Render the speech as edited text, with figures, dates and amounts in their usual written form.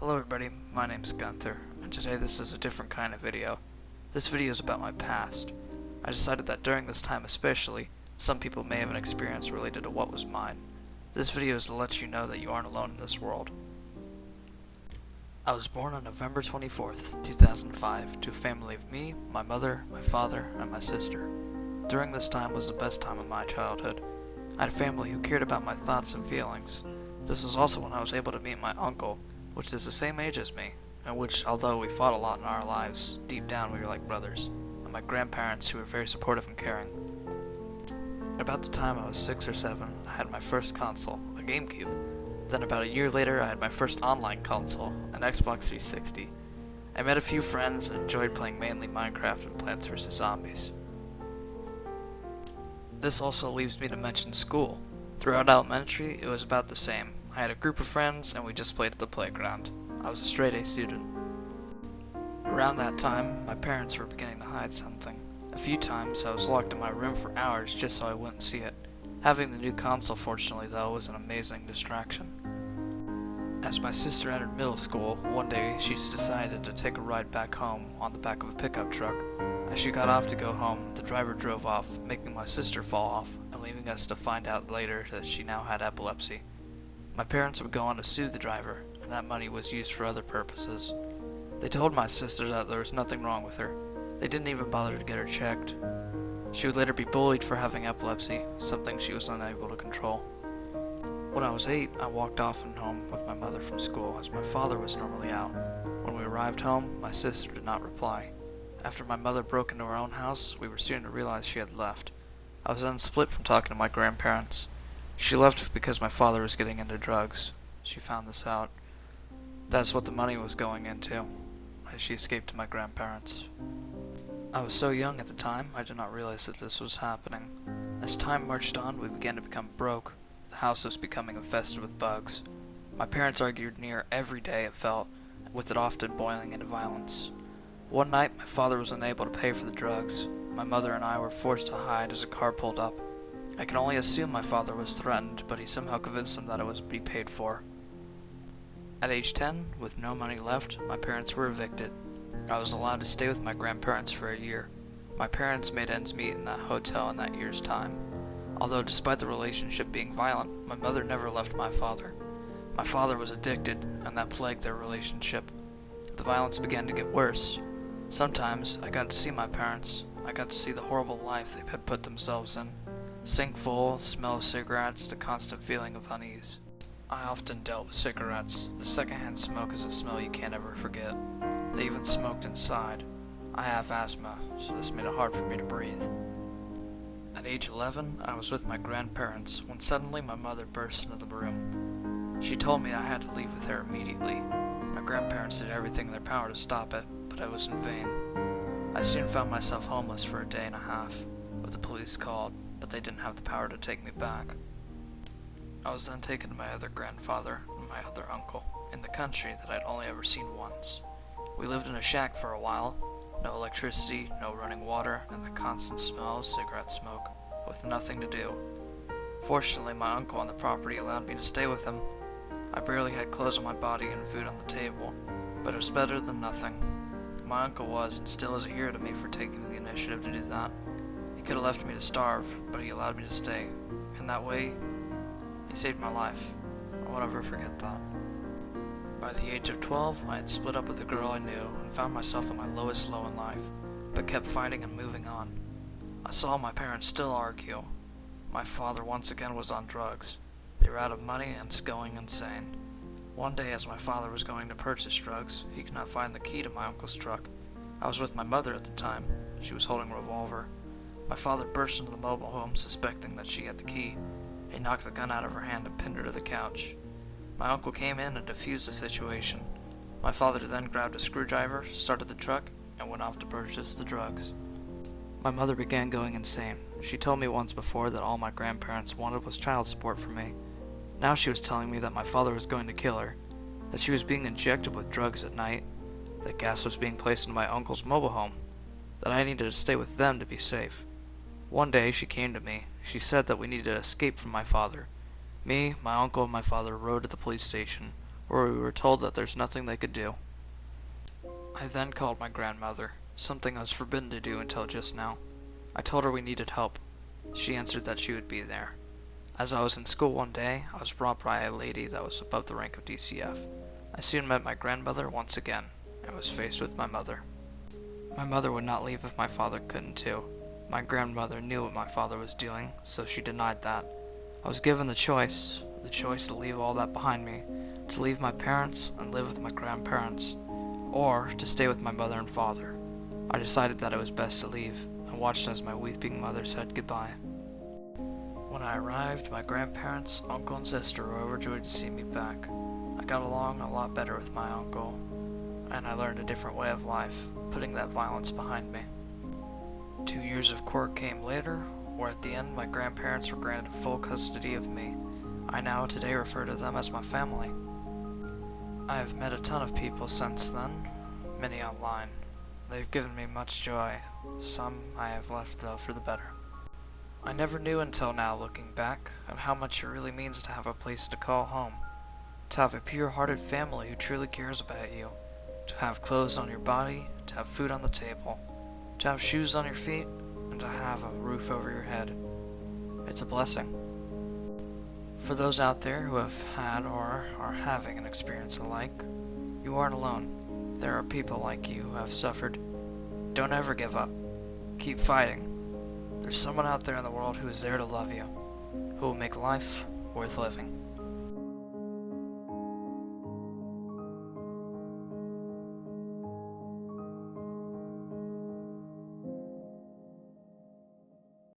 Hello everybody, my name is Gunther, and today this is a different kind of video. This video is about my past. I decided that during this time especially, some people may have an experience related to what was mine. This video is to let you know that you aren't alone in this world. I was born on November 24th, 2005, to a family of me, my mother, my father, and my sister. During this time was the best time of my childhood. I had a family who cared about my thoughts and feelings. This was also when I was able to meet my uncle, which is the same age as me, and which, although we fought a lot in our lives, deep down we were like brothers, and my grandparents who were very supportive and caring. About the time I was 6 or 7, I had my first console, a GameCube. Then about a year later I had my first online console, an Xbox 360. I met a few friends and enjoyed playing mainly Minecraft and Plants vs. Zombies. This also leaves me to mention school. Throughout elementary, it was about the same. I had a group of friends and we just played at the playground. I was a straight A student. Around that time, my parents were beginning to hide something. A few times I was locked in my room for hours just so I wouldn't see it. Having the new console, fortunately though, was an amazing distraction. As my sister entered middle school, one day she decided to take a ride back home on the back of a pickup truck. As she got off to go home, the driver drove off, making my sister fall off and leaving us to find out later that she now had epilepsy. My parents would go on to sue the driver, and that money was used for other purposes. They told my sister that there was nothing wrong with her. They didn't even bother to get her checked. She would later be bullied for having epilepsy, something she was unable to control. When I was 8, I walked off and home with my mother from school, as my father was normally out. When we arrived home, my sister did not reply. After my mother broke into her own house, we were soon to realize she had left. I was then split from talking to my grandparents. She left because my father was getting into drugs. She found this out. That's what the money was going into, as she escaped to my grandparents. I was so young at the time, I did not realize that this was happening. As time marched on, we began to become broke. The house was becoming infested with bugs. My parents argued near every day, it felt, with it often boiling into violence. One night, my father was unable to pay for the drugs. My mother and I were forced to hide as a car pulled up. I can only assume my father was threatened, but he somehow convinced them that it would be paid for. At age 10, with no money left, my parents were evicted. I was allowed to stay with my grandparents for a year. My parents made ends meet in that hotel in that year's time. Although despite the relationship being violent, my mother never left my father. My father was addicted, and that plagued their relationship. The violence began to get worse. Sometimes I got to see my parents. I got to see the horrible life they had put themselves in. Sink full, the smell of cigarettes, the constant feeling of unease. I often dealt with cigarettes. The secondhand smoke is a smell you can't ever forget. They even smoked inside. I have asthma, so this made it hard for me to breathe. At age 11, I was with my grandparents when suddenly my mother burst into the room. She told me I had to leave with her immediately. My grandparents did everything in their power to stop it, but it was in vain. I soon found myself homeless for a day and a half, with the police called, but they didn't have the power to take me back. I was then taken to my other grandfather and my other uncle, in the country that I'd only ever seen once. We lived in a shack for a while, no electricity, no running water, and the constant smell of cigarette smoke, with nothing to do. Fortunately, my uncle on the property allowed me to stay with him. I barely had clothes on my body and food on the table, but it was better than nothing. My uncle was and still is a hero to me for taking the initiative to do that. He could have left me to starve, but he allowed me to stay. In that way, he saved my life. I won't ever forget that. By the age of 12, I had split up with a girl I knew and found myself at my lowest low in life, but kept fighting and moving on. I saw my parents still argue. My father once again was on drugs. They were out of money and going insane. One day, as my father was going to purchase drugs, he could not find the key to my uncle's truck. I was with my mother at the time. She was holding a revolver. My father burst into the mobile home, suspecting that she had the key. He knocked the gun out of her hand and pinned her to the couch. My uncle came in and defused the situation. My father then grabbed a screwdriver, started the truck, and went off to purchase the drugs. My mother began going insane. She told me once before that all my grandparents wanted was child support from me. Now she was telling me that my father was going to kill her, that she was being injected with drugs at night, that gas was being placed into my uncle's mobile home, that I needed to stay with them to be safe. One day she came to me. She said that we needed to escape from my father. Me, my uncle, and my father rode to the police station. where we were told that there's nothing they could do. I then called my grandmother, something I was forbidden to do until just now. I told her we needed help. She answered that she would be there. As I was in school one day, I was robbed by a lady that was above the rank of DCF. I soon met my grandmother once again, and was faced with my mother. My mother would not leave if my father couldn't too. My grandmother knew what my father was doing, so she denied that. I was given the choice to leave all that behind me, to leave my parents and live with my grandparents, or to stay with my mother and father. I decided that it was best to leave, and watched as my weeping mother said goodbye. When I arrived, my grandparents, uncle, and sister were overjoyed to see me back. I got along a lot better with my uncle, and I learned a different way of life, putting that violence behind me. 2 years of court came later, where at the end my grandparents were granted full custody of me. I now today refer to them as my family. I have met a ton of people since then, many online. They've given me much joy, some I have left though for the better. I never knew until now, looking back, at how much it really means to have a place to call home, to have a pure-hearted family who truly cares about you, to have clothes on your body, to have food on the table, to have shoes on your feet, and to have a roof over your head. It's a blessing. For those out there who have had or are having an experience alike, you aren't alone. There are people like you who have suffered. Don't ever give up. Keep fighting. There's someone out there in the world who is there to love you, who will make life worth living.